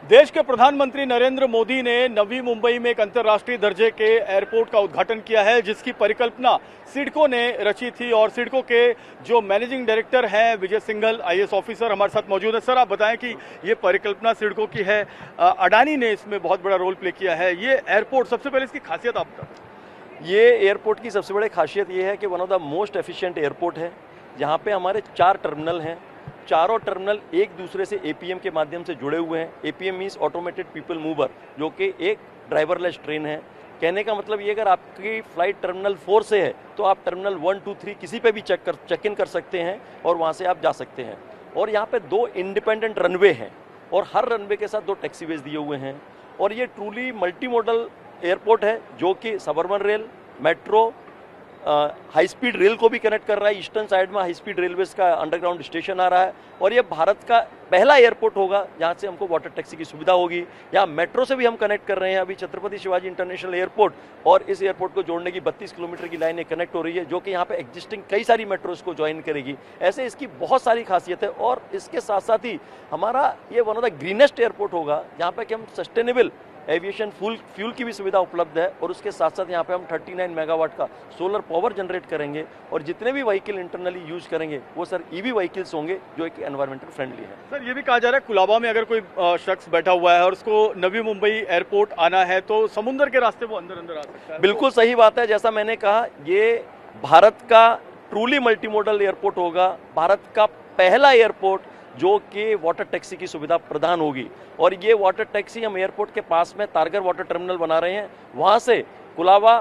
देश के प्रधानमंत्री नरेंद्र मोदी ने नवी मुंबई में एक अंतर्राष्ट्रीय दर्जे के एयरपोर्ट का उद्घाटन किया है, जिसकी परिकल्पना सिडको ने रची थी। और सिडको के जो मैनेजिंग डायरेक्टर हैं विजय सिंघल, आईएएस ऑफिसर, हमारे साथ मौजूद है। सर, आप बताएं कि ये परिकल्पना सिडको की है, अडानी ने इसमें बहुत बड़ा रोल प्ले किया है। ये एयरपोर्ट, सबसे पहले इसकी खासियत आप बताएं। ये एयरपोर्ट की सबसे बड़ी खासियत ये है कि one of the most efficient airport है। यहाँ पे हमारे 4 टर्मिनल हैं। चारों टर्मिनल एक दूसरे से एपीएम के माध्यम से जुड़े हुए हैं। APM means automated people mover, जो कि एक ड्राइवरलेस ट्रेन है। कहने का मतलब ये, अगर आपकी फ्लाइट टर्मिनल 4 से है तो आप टर्मिनल 1, 2, 3 किसी पे भी चेक इन कर सकते हैं और वहाँ से आप जा सकते हैं। और यहाँ पे 2 इंडिपेंडेंट रनवे हैं और हर रनवे के साथ 2 टैक्सीवेज दिए हुए हैं। और ये ट्रूली मल्टी मॉडल एयरपोर्ट है, जो कि suburban rail, metro, high speed rail को भी कनेक्ट कर रहा है। ईस्टर्न साइड में हाई स्पीड रेलवेज का अंडरग्राउंड स्टेशन आ रहा है। और ये भारत का पहला एयरपोर्ट होगा जहाँ से हमको वाटर टैक्सी की सुविधा होगी। यहाँ मेट्रो से भी हम कनेक्ट कर रहे हैं अभी छत्रपति शिवाजी इंटरनेशनल एयरपोर्ट, और इस एयरपोर्ट को जोड़ने की 32 किलोमीटर की लाइन कनेक्ट हो रही है, जो कि यहाँ पे एग्जिस्टिंग कई सारी मेट्रोज को ज्वाइन करेगी। ऐसे इसकी बहुत सारी खासियत है। और इसके साथ साथ ही हमारा ये one of the greenest airport होगा, जहाँ पे कि हम सस्टेनेबल एविएशन फ्यूल की भी सुविधा उपलब्ध है। और उसके साथ साथ यहाँ पे हम 39 मेगावाट का सोलर पावर जनरेट करेंगे। और जितने भी व्हीकल इंटरनली यूज करेंगे वो सर ईवी व्हीकल्स होंगे, जो एक एनवायरमेंटल फ्रेंडली है। सर, ये भी कहा जा रहा है कुलाबा में अगर कोई शख्स बैठा हुआ है और उसको नवी मुंबई एयरपोर्ट आना है तो समुद्र के रास्ते वो अंदर अंदर आ सकता है। बिल्कुल सही बात है। जैसा मैंने कहा, ये भारत का ट्रूली मल्टीमोडल एयरपोर्ट होगा। भारत का पहला एयरपोर्ट जो कि वाटर टैक्सी की सुविधा प्रदान होगी। और ये वाटर टैक्सी हम एयरपोर्ट के पास में तारगर वाटर टर्मिनल बना रहे हैं, वहाँ से कुलाबा,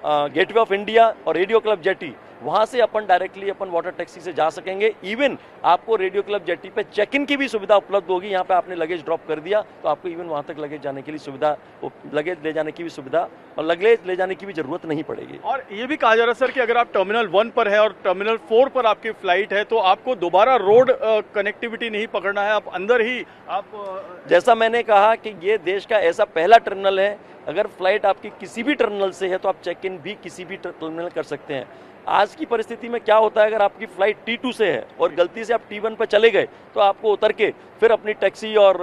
गेटवे ऑफ इंडिया और रेडियो क्लब जेटी, वहाँ से अपन डायरेक्टली अपन वाटर टैक्सी से जा सकेंगे। इवन आपको रेडियो क्लब जेटी पे चेक इन की भी सुविधा उपलब्ध होगी। यहाँ पे आपने लगेज ड्रॉप कर दिया तो आपको इवन वहाँ तक लगेज जाने के लिए सुविधा, लगेज ले जाने की भी सुविधा और लगेज ले जाने की भी जरूरत नहीं पड़ेगी। और ये भी कहा जा रहा है सर कि अगर आप टर्मिनल 1 पर है और टर्मिनल 4 पर आपकी फ्लाइट है तो आपको दोबारा रोड कनेक्टिविटी नहीं पकड़ना है, आप अंदर ही आप जैसा मैंने कहा कि ये देश का ऐसा पहला टर्मिनल है, अगर फ्लाइट आपकी किसी भी टर्मिनल से है तो आप चेक इन भी किसी भी टर्मिनल कर सकते हैं। आज की परिस्थिति में क्या होता है, अगर आपकी फ्लाइट T2 से है और गलती से आप T1 पर चले गए तो आपको उतर के फिर अपनी टैक्सी और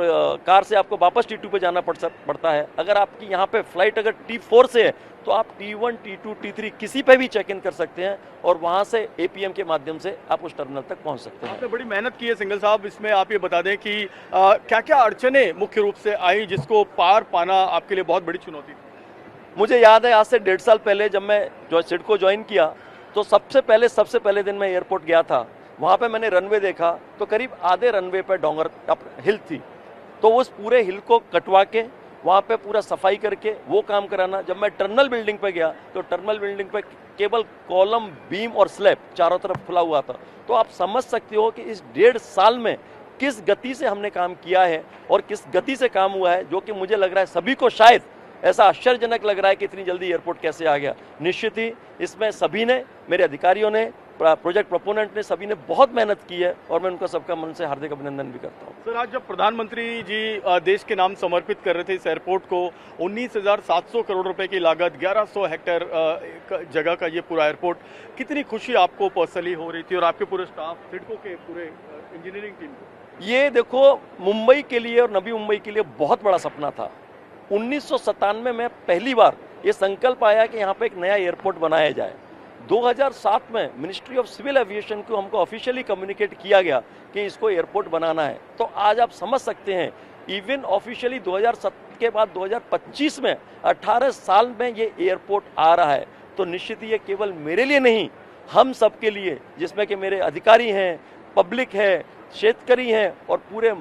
कार से आपको वापस T2 पे जाना पड़ता है। अगर आपकी यहाँ पे फ्लाइट अगर T4 से है तो आप T1, T2, T3 किसी पे भी चेक इन कर सकते हैं और वहाँ से एपीएम के माध्यम से आप उस टर्मिनल तक पहुँच सकते हैं। आपने बड़ी मेहनत की है सिंघल साहब, इसमें आप ये बता दें कि क्या क्या अड़चने मुख्य रूप से आई जिसको पार पाना आपके लिए बहुत बड़ी चुनौती थी। मुझे याद है, आज से 1.5 साल पहले जब मैं सिडको ज्वाइन किया तो सबसे पहले दिन मैं एयरपोर्ट गया था। वहाँ पे मैंने रनवे देखा तो करीब आधे रनवे पे डोंगर हिल थी। तो उस पूरे हिल को कटवा के वहाँ पे पूरा सफाई करके वो काम कराना। जब मैं टर्मिनल बिल्डिंग पे गया तो टर्मिनल बिल्डिंग पे केवल कॉलम, बीम और स्लैब चारों तरफ खुला हुआ था। तो आप समझ सकते हो कि इस 1.5 साल में किस गति से हमने काम किया है और किस गति से काम हुआ है, जो कि मुझे लग रहा है सभी को शायद ऐसा आश्चर्यजनक लग रहा है कि इतनी जल्दी एयरपोर्ट कैसे आ गया। निश्चित ही इसमें सभी ने, मेरे अधिकारियों ने, प्रोजेक्ट प्रोपोनेंट ने, सभी ने बहुत मेहनत की है और मैं उनका सबका मन से हार्दिक अभिनंदन भी करता हूँ। सर, आज जब प्रधानमंत्री जी देश के नाम समर्पित कर रहे थे इस एयरपोर्ट को, 19,700 करोड़ रुपए की लागत, 1100 हेक्टेयर जगह का ये पूरा एयरपोर्ट, कितनी खुशी आपको पर्सनली हो रही थी और आपके पूरे स्टाफ, सिडको के पूरे इंजीनियरिंग टीम को? ये देखो, मुंबई के लिए और नवी मुंबई के लिए बहुत बड़ा सपना था। 1997 में पहली बार ये संकल्प आया कि यहाँ पे एक नया एयरपोर्ट बनाया जाए। 2007 में मिनिस्ट्री ऑफ सिविल एविएशन को हमको ऑफिशियली कम्युनिकेट किया गया कि इसको एयरपोर्ट बनाना है। तो आज आप समझ सकते हैं, इवन ऑफिशियली 2007 के बाद 2025 में 18 साल में ये एयरपोर्ट आ रहा है। तो निश्चित ही ये केवल मेरे लिए नहीं, हम सबके लिए, जिसमें कि मेरे अधिकारी हैं, पब्लिक है, शेतकरी हैं और पूरे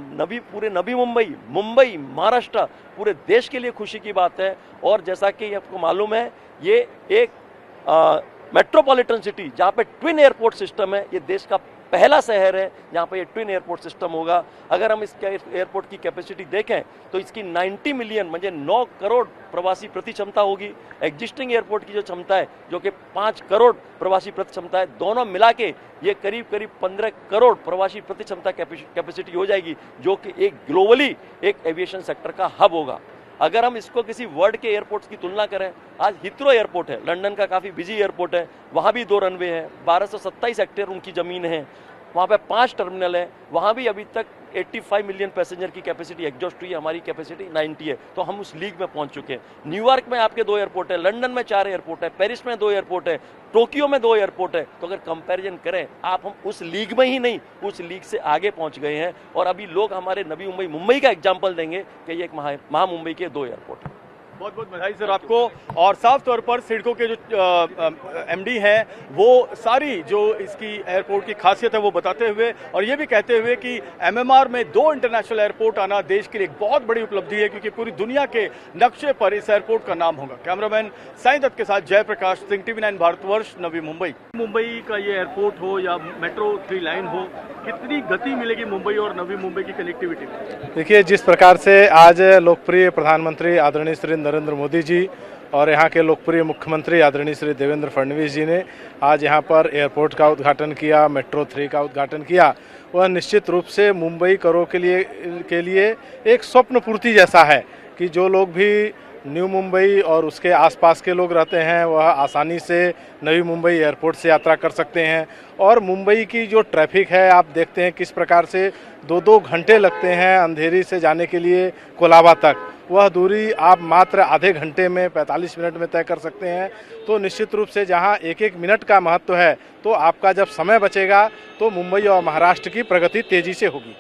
नवी मुंबई, महाराष्ट्र, पूरे देश के लिए खुशी की बात है। और जैसा कि आपको मालूम है, ये एक मेट्रोपॉलिटन सिटी जहाँ पे ट्विन एयरपोर्ट सिस्टम है, ये देश का पहला शहर है जहाँ पे ये ट्विन एयरपोर्ट सिस्टम होगा। अगर हम इस एयरपोर्ट की कैपेसिटी देखें तो इसकी 90 मिलियन म्हणजे 9 करोड़ प्रवासी प्रति क्षमता होगी। एग्जिस्टिंग एयरपोर्ट की जो क्षमता है, जो कि 5 करोड़ प्रवासी प्रति क्षमता है, दोनों मिला के ये करीब 15 करोड़ प्रवासी प्रति क्षमता कैपेसिटी हो जाएगी, जो कि एक ग्लोबली एक एविएशन सेक्टर का हब होगा। अगर हम इसको किसी वर्ल्ड के एयरपोर्ट्स की तुलना करें, आज हिथ्रो एयरपोर्ट है, लंदन का काफ़ी बिजी एयरपोर्ट है, वहाँ भी 2 रनवे हैं, 1227 हेक्टेयर उनकी ज़मीन है। वहाँ पे 5 टर्मिनल हैं, वहाँ भी अभी तक 85 मिलियन पैसेंजर की कैपेसिटी एग्जॉस्ट हुई है, हमारी कैपेसिटी 90 है, तो हम उस लीग में पहुंच चुके हैं। न्यूयॉर्क में आपके 2 एयरपोर्ट है, लंदन में 4 एयरपोर्ट है, पेरिस में 2 एयरपोर्ट है, टोक्यो में 2 एयरपोर्ट है। तो अगर कंपैरिजन करें आप, हम उस लीग में ही नहीं, उस लीग से आगे पहुंच गए हैं। और अभी लोग हमारे नवी मुंबई, मुंबई का एग्जाम्पल देंगे कि ये एक महा मुंबई के 2 एयरपोर्ट हैं। बहुत बहुत बधाई सर आपको। और साफ तौर पर सिडको के जो एमडी हैं वो सारी जो इसकी एयरपोर्ट की खासियत है वो बताते हुए और ये भी कहते हुए कि एमएमआर में 2 इंटरनेशनल एयरपोर्ट आना देश के लिए एक बहुत बड़ी उपलब्धि है, क्योंकि पूरी दुनिया के नक्शे पर इस एयरपोर्ट का नाम होगा। कैमरामैन साई दत्त के साथ जयप्रकाश सिंह, TV9 भारतवर्ष, नवी मुंबई। मुंबई का ये एयरपोर्ट हो या मेट्रो 3 लाइन हो, कितनी गति मिलेगी मुंबई और नवी मुंबई की कनेक्टिविटी में? देखिए, जिस प्रकार से आज लोकप्रिय प्रधानमंत्री आदरणीय श्री नरेंद्र मोदी जी और यहाँ के लोकप्रिय मुख्यमंत्री आदरणीय श्री देवेंद्र फडणवीस जी ने आज यहाँ पर एयरपोर्ट का उद्घाटन किया, मेट्रो 3 का उद्घाटन किया, वह निश्चित रूप से मुंबई करों के लिए एक स्वप्न पूर्ति जैसा है कि जो लोग भी न्यू मुंबई और उसके आसपास के लोग रहते हैं वह आसानी से नवी मुंबई एयरपोर्ट से यात्रा कर सकते हैं। और मुंबई की जो ट्रैफिक है, आप देखते हैं किस प्रकार से 2-2 घंटे लगते हैं अंधेरी से जाने के लिए कोलाबा तक, वह दूरी आप मात्र आधे घंटे में 45 मिनट में तय कर सकते हैं। तो निश्चित रूप से जहां एक एक मिनट का महत्व है, तो आपका जब समय बचेगा तो मुंबई और महाराष्ट्र की प्रगति तेजी से होगी।